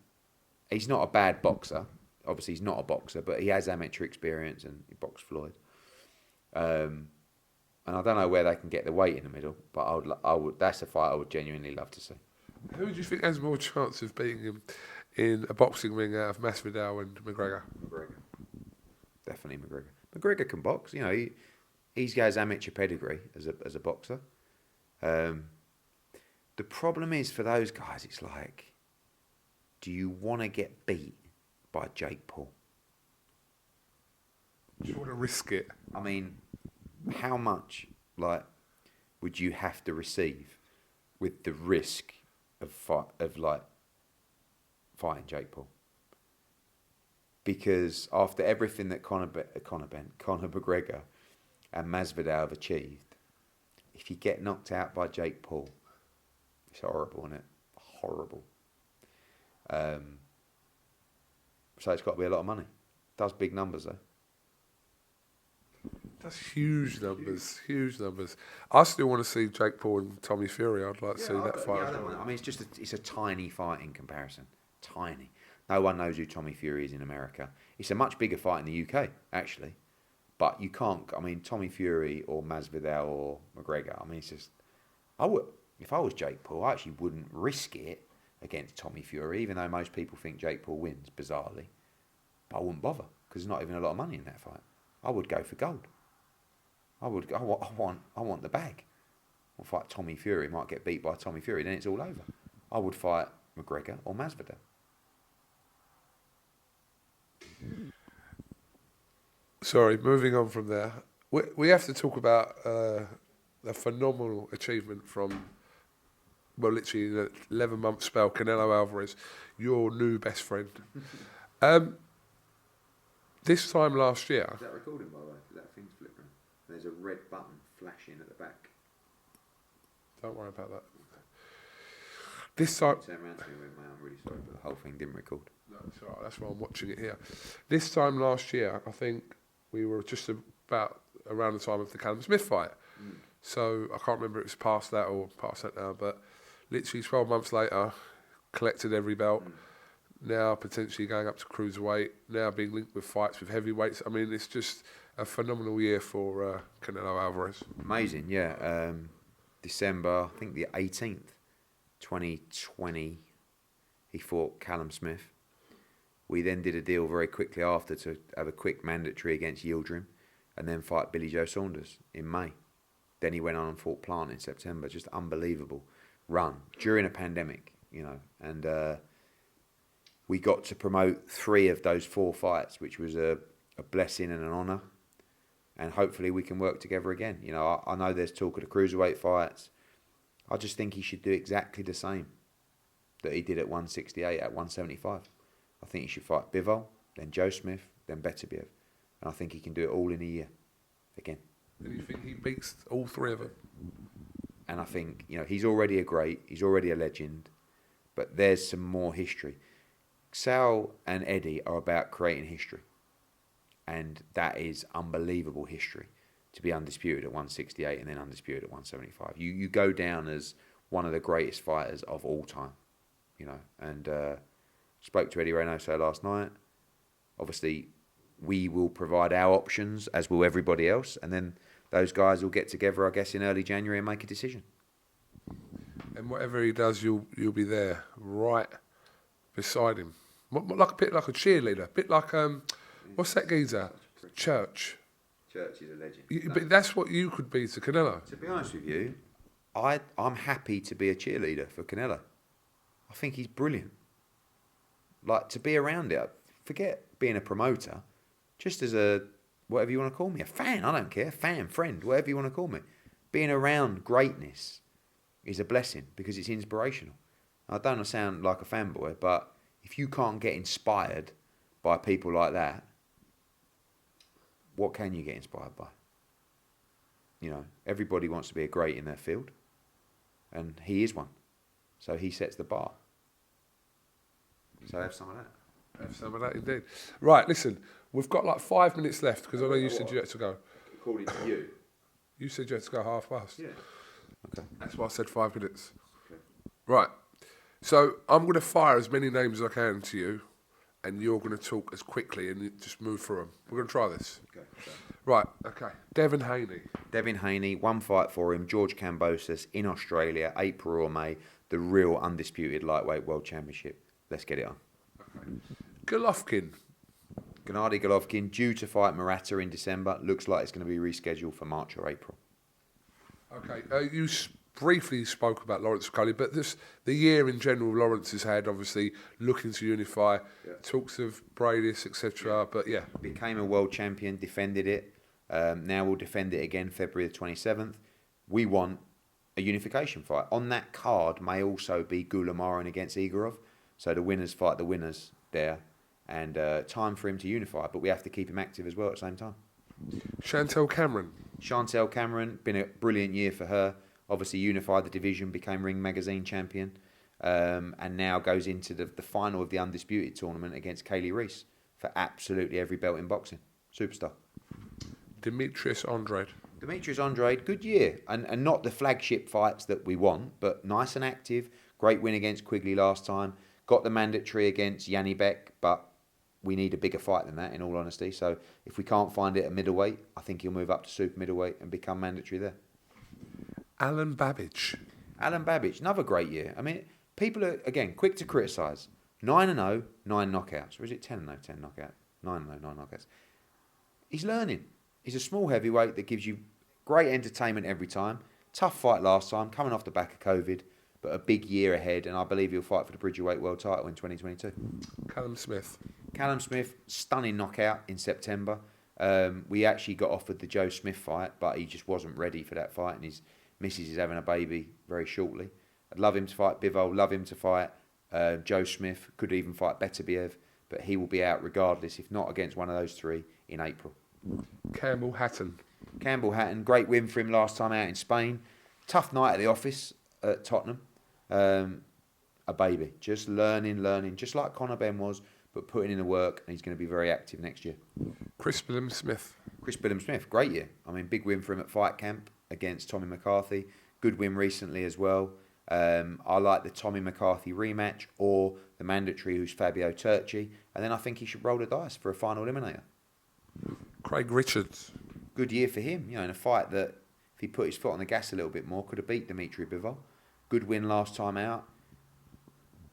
He's not a bad boxer. Obviously, he's not a boxer, but he has amateur experience and he boxed Floyd. And I don't know where they can get the weight in the middle, but I would. That's a fight I would genuinely love to see. Who do you think has more chance of beating him in a boxing ring out of Masvidal and McGregor? McGregor. Definitely McGregor. McGregor can box. You know, he's got his amateur pedigree as a boxer. The problem is for those guys, it's like, do you want to get beat by Jake Paul? Do you want to risk it? I mean, how much would you have to receive with the risk of fighting Jake Paul? Because after everything that Conor McGregor and Masvidal have achieved, if you get knocked out by Jake Paul, it's horrible, isn't it? Horrible. So it's got to be a lot of money. It does big numbers though. That's huge numbers, huge numbers. I still want to see Jake Paul and Tommy Fury. I'd like to see that fight. I mean, it's a tiny fight in comparison. Tiny. No one knows who Tommy Fury is in America. It's a much bigger fight in the UK, actually. But you can't. I mean, Tommy Fury or Masvidal or McGregor. I mean, it's just. If I was Jake Paul, I actually wouldn't risk it against Tommy Fury, even though most people think Jake Paul wins, bizarrely. But I wouldn't bother because there's not even a lot of money in that fight. I would go for gold. I want the bag. I'll fight Tommy Fury. Might get beat by Tommy Fury. Then it's all over. I would fight McGregor or Masvidal. Sorry, moving on from there. We have to talk about a phenomenal achievement from, well, literally an 11-month spell, Canelo Alvarez, your new best friend. This time last year... Is that recording, by the way? That thing's flickering. There's a red button flashing at the back. Don't worry about that. This time... Turn around to me with I'm really sorry, but the whole thing didn't record. No, it's all right. That's why I'm watching it here. This time last year, I think we were just about around the time of the Callum Smith fight. So I can't remember if it was past that or past that now, but literally 12 months later, collected every belt. Now potentially going up to cruiserweight, now being linked with fights with heavyweights. I mean, it's just a phenomenal year for Canelo Alvarez. Amazing, yeah. December, I think the 18th, 2020, he fought Callum Smith. We then did a deal very quickly after to have a quick mandatory against Yildirim and then fight Billy Joe Saunders in May. Then he went on and fought Plant in September. Just unbelievable run during a pandemic, you know. And we got to promote 3 of those 4 fights, which was a blessing and an honour. And hopefully we can work together again. You know, I know there's talk of the cruiserweight fights. I just think he should do exactly the same that he did at 168, at 175. I think he should fight Bivol, then Joe Smith, then Beterbiev. And I think he can do it all in a year, again. And you think he beats all three of them? And I think, he's already a great, he's already a legend, but there's some more history. Sal and Eddie are about creating history. And that is unbelievable history, to be undisputed at 168 and then undisputed at 175. You go down as one of the greatest fighters of all time, And spoke to Eddie Reynoso last night. Obviously, we will provide our options, as will everybody else, and then those guys will get together, I guess, in early January and make a decision. And whatever he does, you'll be there, right beside him, like a bit like a cheerleader, a bit like what's that geezer? Church. Church is a legend. But that's what you could be to Canelo. To be honest with you, I'm happy to be a cheerleader for Canelo. I think he's brilliant. Like, to be around it, forget being a promoter, just as a, whatever you want to call me, a fan, I don't care, fan, friend, whatever you want to call me. Being around greatness is a blessing because it's inspirational. I don't want to sound like a fanboy, but if you can't get inspired by people like that, what can you get inspired by? Everybody wants to be a great in their field, and he is one. So he sets the bar. So have some of that. Have some of that indeed. Right, listen, we've got like 5 minutes left because I know you said you had to go. According to you. You said you had to go 1:30. Yeah. Okay. That's why I said 5 minutes. Okay. Right. So I'm going to fire as many names as I can to you, and you're going to talk as quickly and just move through them. We're going to try this. Okay. Right, okay. Devin Haney. Devin Haney, one fight for him, George Kambosos in Australia, April or May, the real undisputed lightweight world championship. Let's get it on. Okay. Golovkin. Gennady Golovkin, due to fight Murata in December. Looks like it's going to be rescheduled for March or April. Okay, you briefly spoke about Lawrence Cully, but the year in general Lawrence has had, obviously, looking to unify, talks of Bradis, etc., but yeah. Became a world champion, defended it. Now we'll defend it again February the 27th. We want a unification fight. On that card may also be Gulamarin against Igorov, so the winners fight the winners there, and time for him to unify, but we have to keep him active as well at the same time. Chantel Cameron. Chantel Cameron, been a brilliant year for her. Obviously unified the division, became Ring Magazine champion, and now goes into the final of the Undisputed tournament against Kaylee Reese for absolutely every belt in boxing. Superstar. Demetrius Andrade. Demetrius Andrade, good year. And not the flagship fights that we want, but nice and active. Great win against Quigley last time. Got the mandatory against Yanni Beck, but we need a bigger fight than that, in all honesty. So if we can't find it at middleweight, I think he'll move up to super middleweight and become mandatory there. Alan Babbage. Alan Babbage, another great year. I mean, people are, again, quick to criticise. 9-0, 9 knockouts. Or is it 10-0, 10 knockouts? 9-0, 9 knockouts. He's learning. He's a small heavyweight that gives you great entertainment every time. Tough fight last time, coming off the back of COVID, but a big year ahead, and I believe he'll fight for the Bridgerweight World title in 2022. Callum Smith. Callum Smith, stunning knockout in September. We actually got offered the Joe Smith fight, but he just wasn't ready for that fight, and his missus is having a baby very shortly. I'd love him to fight Bivol, love him to fight Joe Smith, could even fight Beterbiev, but he will be out regardless, if not against one of those three, in April. Campbell Hatton. Campbell Hatton, great win for him last time out in Spain. Tough night at the office at Tottenham. A baby, just learning, just like Conor Benn was, but putting in the work, and he's going to be very active next year. Chris Billum-Smith. Chris Billum-Smith, great year. I mean, big win for him at Fight Camp against Tommy McCarthy. Good win recently as well. I like the Tommy McCarthy rematch or the mandatory, who's Fabio Turchi, and then I think he should roll the dice for a final eliminator. Craig Richards. Good year for him, in a fight that, if he put his foot on the gas a little bit more, could have beat Dimitri Bivol. Good win last time out.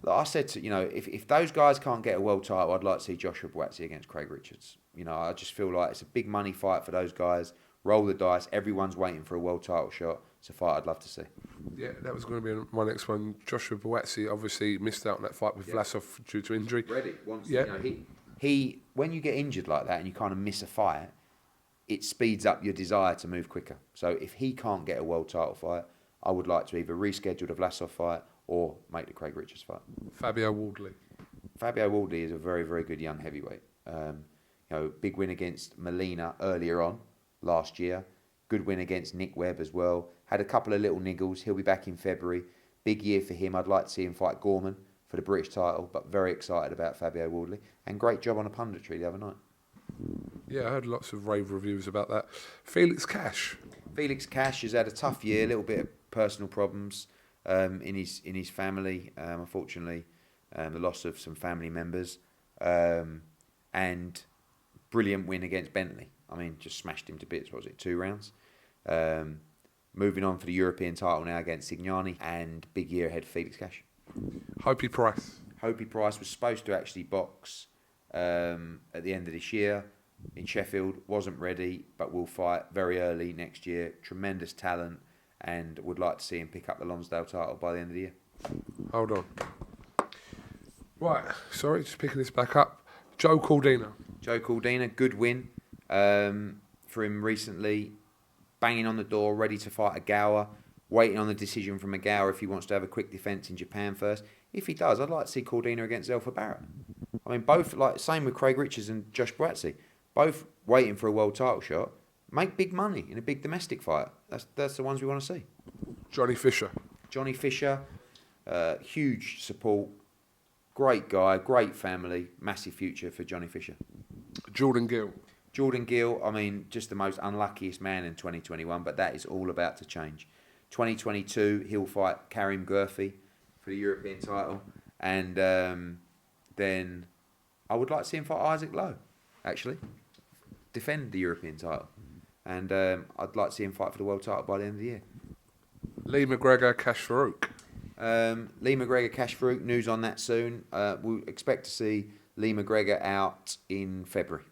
Like I said, if those guys can't get a world title, I'd like to see Joshua Buatsi against Craig Richards. I just feel like it's a big money fight for those guys. Roll the dice. Everyone's waiting for a world title shot. It's a fight I'd love to see. Yeah, that was going to be my next one. Joshua Buatsi obviously missed out on that fight with Vlasov due to injury. Ready. He when you get injured like that and you kind of miss a fight, it speeds up your desire to move quicker. So if he can't get a world title fight, I would like to either reschedule the Vlasov fight or make the Craig Richards fight. Fabio Wardley. Fabio Wardley is a very, very good young heavyweight. Big win against Molina earlier on last year. Good win against Nick Webb as well. Had a couple of little niggles. He'll be back in February. Big year for him. I'd like to see him fight Gorman for the British title, but very excited about Fabio Wardley. And great job on a punditry the other night. Yeah, I heard lots of rave reviews about that. Felix Cash. Felix Cash has had a tough year, a little bit of personal problems in his family, unfortunately, the loss of some family members, and brilliant win against Bentley. I mean, just smashed him to bits. What was it, 2 rounds? Moving on for the European title now against Signani, and big year ahead for Felix Cash. Hopey Price. Hopey Price was supposed to actually box at the end of this year in Sheffield, wasn't ready, but will fight very early next year. Tremendous talent, and would like to see him pick up the Lonsdale title by the end of the year. Hold on. Right, sorry, just picking this back up. Joe Caldina. Joe Caldina, good win for him recently. Banging on the door, ready to fight Agawa. Waiting on the decision from Agawa if he wants to have a quick defence in Japan first. If he does, I'd like to see Caldina against Zelfa Barrett. I mean, both, like, same with Craig Richards and Josh Buatsi. Both waiting for a world title shot. Make big money in a big domestic fight. That's the ones we want to see. Johnny Fisher. Johnny Fisher, huge support. Great guy, great family. Massive future for Johnny Fisher. Jordan Gill. Jordan Gill, I mean, just the most unluckiest man in 2021, but that is all about to change. 2022, he'll fight Karim Gurfi for the European title. And then I would like to see him fight Isaac Lowe, actually. Defend the European title. And I'd like to see him fight for the world title by the end of the year. Lee McGregor, Cash Farouk. Lee McGregor, Cash Farouk, news on that soon. We'll expect to see Lee McGregor out in February.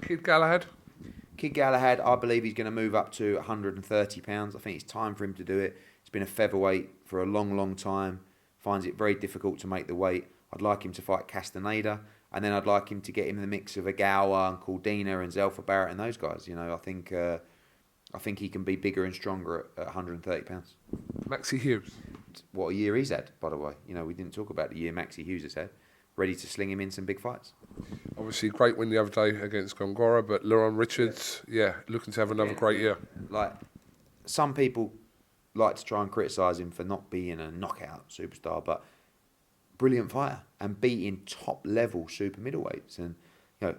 Kid Galahad. Kid Galahad, I believe he's going to move up to 130 pounds. I think it's time for him to do it. He's been a featherweight for a long, long time. Finds it very difficult to make the weight. I'd like him to fight Castaneda, and then I'd like him to get him in the mix of Agawa and Caldina and Zelfa Barrett and those guys. You know, I think he can be bigger and stronger at 130 pounds. Maxie Hughes. What a year he's had, by the way. You know, we didn't talk about the year Maxie Hughes has had. Ready to sling him in some big fights. Obviously, great win the other day against Gongora, but Leron Richards, looking to have another great year. Like, some people like to try and criticise him for not being a knockout superstar, but brilliant fighter and beating top-level super middleweights. And, you know,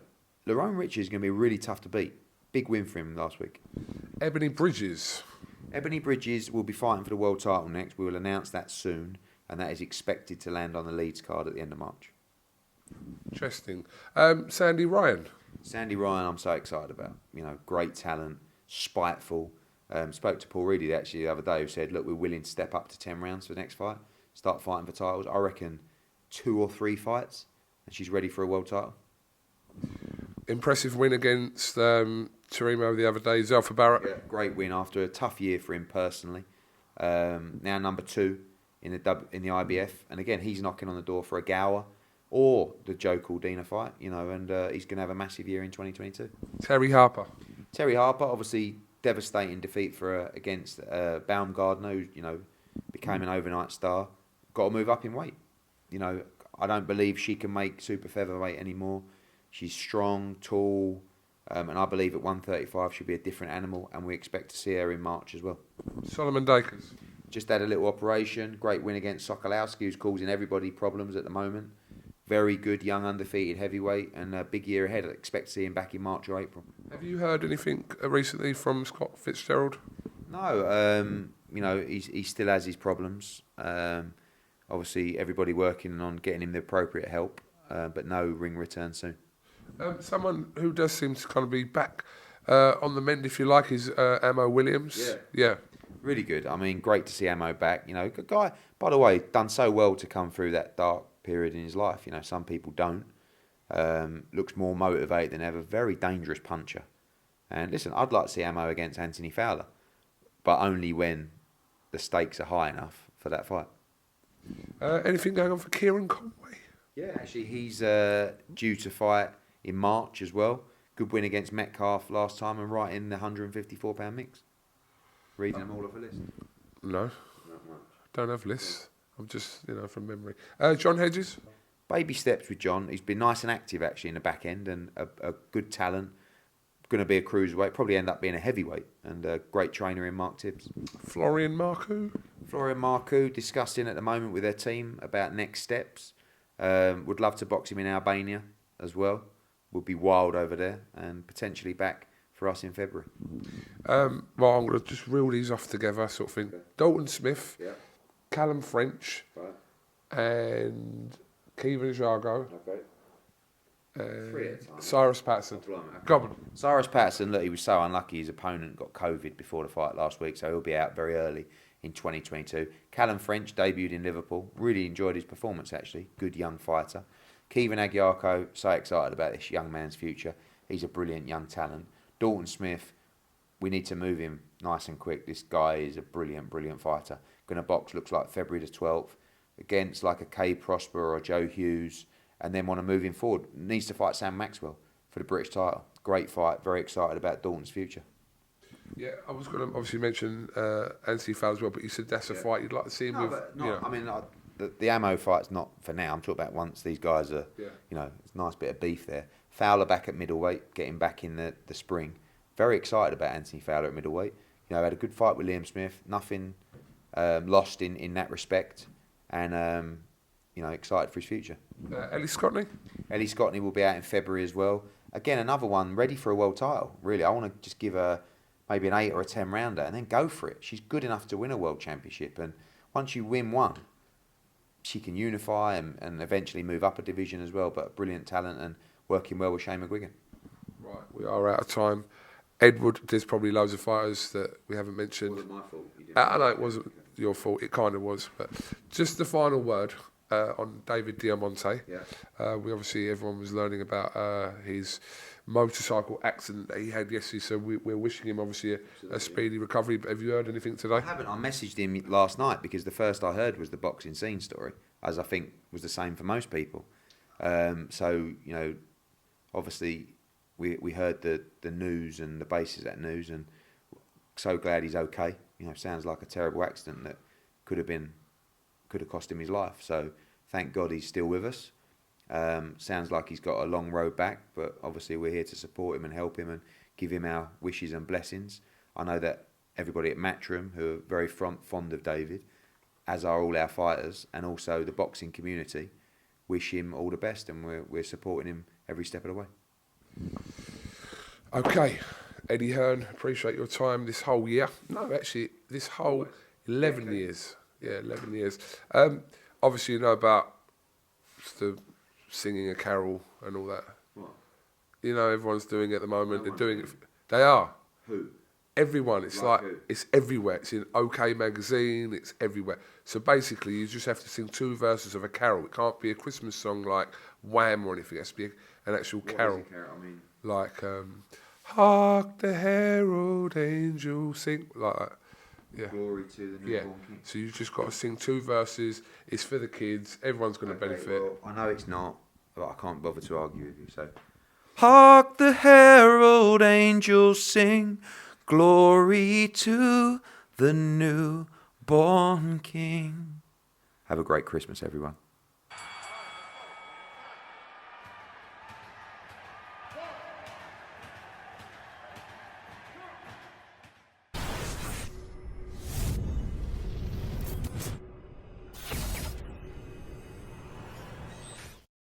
Leron Richards is going to be really tough to beat. Big win for him last week. Ebony Bridges. Ebony Bridges will be fighting for the world title next. We will announce that soon, and that is expected to land on the Leeds card at the end of March. Interesting. Sandy Ryan. Sandy Ryan, I'm so excited about. You know, great talent, spiteful. Spoke to Paul Reedy actually the other day, who said, look, we're willing to step up to 10 rounds for the next fight, start fighting for titles. I reckon 2 or 3 fights, and she's ready for a world title. Impressive win against Tarimo the other day, Zelfa Barrett. Yeah, great win after a tough year for him personally. Now number 2 in the IBF, and again he's knocking on the door for a Gower or the Joe Caldina fight, you know, and he's going to have a massive year in 2022. Terry Harper. Terry Harper, obviously devastating defeat for against Baumgardner, who, you know, became an overnight star. Got to move up in weight. You know, I don't believe she can make super featherweight anymore. She's strong, tall, and I believe at 135 she'll be a different animal, and we expect to see her in March as well. Solomon Dakers. Just had a little operation. Great win against Sokolowski, who's causing everybody problems at the moment. Very good, young, undefeated heavyweight, and a big year ahead. I expect to see him back in March or April. Have you heard anything recently from Scott Fitzgerald? No, you know, he still has his problems. Obviously, everybody working on getting him the appropriate help, but no ring return soon. Someone who does seem to kind of be back on the mend, if you like, is Ammo Williams. Yeah. Really good. I mean, great to see Ammo back. You know, good guy. By the way, done so well to come through that dark period in his life. You know, some people don't. Looks more motivated than ever. Very dangerous puncher. And listen, I'd like to see Ammo against Anthony Fowler, but only when the stakes are high enough for that fight. Anything going on for Kieran Conway? Yeah, actually, he's due to fight in March as well. Good win against Metcalf last time and right in the 154-pound mix. Reading them all off a list. No, don't have lists. I'm just, from memory. John Hedges? Baby steps with John. He's been nice and active actually in the back end, and a good talent. Going to be a cruiserweight, probably end up being a heavyweight, and a great trainer in Mark Tibbs. Florian Marcoux? Florian Marcoux discussing at the moment with their team about next steps. Would love to box him in Albania as well. Would be wild over there, and potentially back for us in February. Well, I'm going to just reel these off together, sort of thing. Okay. Dalton Smith, Callum French, and Kevin Jargo. Cyrus Patterson. Cyrus Patterson, look, he was so unlucky. His opponent got COVID before the fight last week, so he'll be out very early in 2022. Callum French debuted in Liverpool. Really enjoyed his performance, actually. Good young fighter. Kevin Agyarko, so excited about this young man's future. He's a brilliant young talent. Dalton Smith, we need to move him nice and quick. This guy is a brilliant, brilliant fighter. Going to box, looks like February the 12th, against like a Kay Prosper or Joe Hughes, and then want to move him forward. Needs to fight Sam Maxwell for the British title. Great fight. Very excited about Dalton's future. Yeah, I was going to obviously mention Anthony Fowler as well, but you said that's a fight you'd like to see him with. I mean, the ammo fight's not for now. I'm talking about once these guys are, it's a nice bit of beef there. Fowler back at middleweight, getting back in the spring. Very excited about Anthony Fowler at middleweight. Had a good fight with Liam Smith. Nothing lost in that respect, and excited for his future. Ellie Scotney? Ellie Scotney will be out in February as well. Again, another one ready for a world title. Really, I want to just give her maybe an 8 or a 10 rounder and then go for it. She's good enough to win a world championship, and once you win one, she can unify and eventually move up a division as well. But brilliant talent and working well with Shane McGuigan. Right, we are out of time. Edward, there's probably loads of fighters that we haven't mentioned. It wasn't my fault. I know it wasn't your fault. It kind of was, but just the final word. On David Diamante. Everyone was learning about his motorcycle accident that he had yesterday, so we're wishing him obviously a speedy recovery. But have you heard anything today? I haven't. I messaged him last night because the first I heard was the boxing scene story, as I think was the same for most people. Obviously we heard the news and the basis of that news, and so glad he's okay. Sounds like a terrible accident that could have cost him his life. So thank God he's still with us. Sounds like he's got a long road back, but obviously we're here to support him and help him and give him our wishes and blessings. I know that everybody at Matchroom, who are very fond of David, as are all our fighters, and also the boxing community, wish him all the best, and we're supporting him every step of the way. Okay, Eddie Hearn, appreciate your time this whole year. No, actually, this whole 11 years. Yeah, 11 years. Obviously, you know about the singing a carol and all that. What? Everyone's doing it at the moment. They're doing it. They are. Who? Everyone. It's like it's everywhere. It's in OK Magazine. It's everywhere. So basically, you just have to sing 2 verses of a carol. It can't be a Christmas song like Wham or anything. It has to be an actual carol. What is a carol? I mean, like Hark the herald angels sing, like that. Yeah. Glory to the newborn King. So you've just got to sing 2 verses. It's for the kids. Everyone's going to benefit. Well, I know it's not, but I can't bother to argue with you. So, hark the herald angels sing, glory to the newborn King. Have a great Christmas, everyone.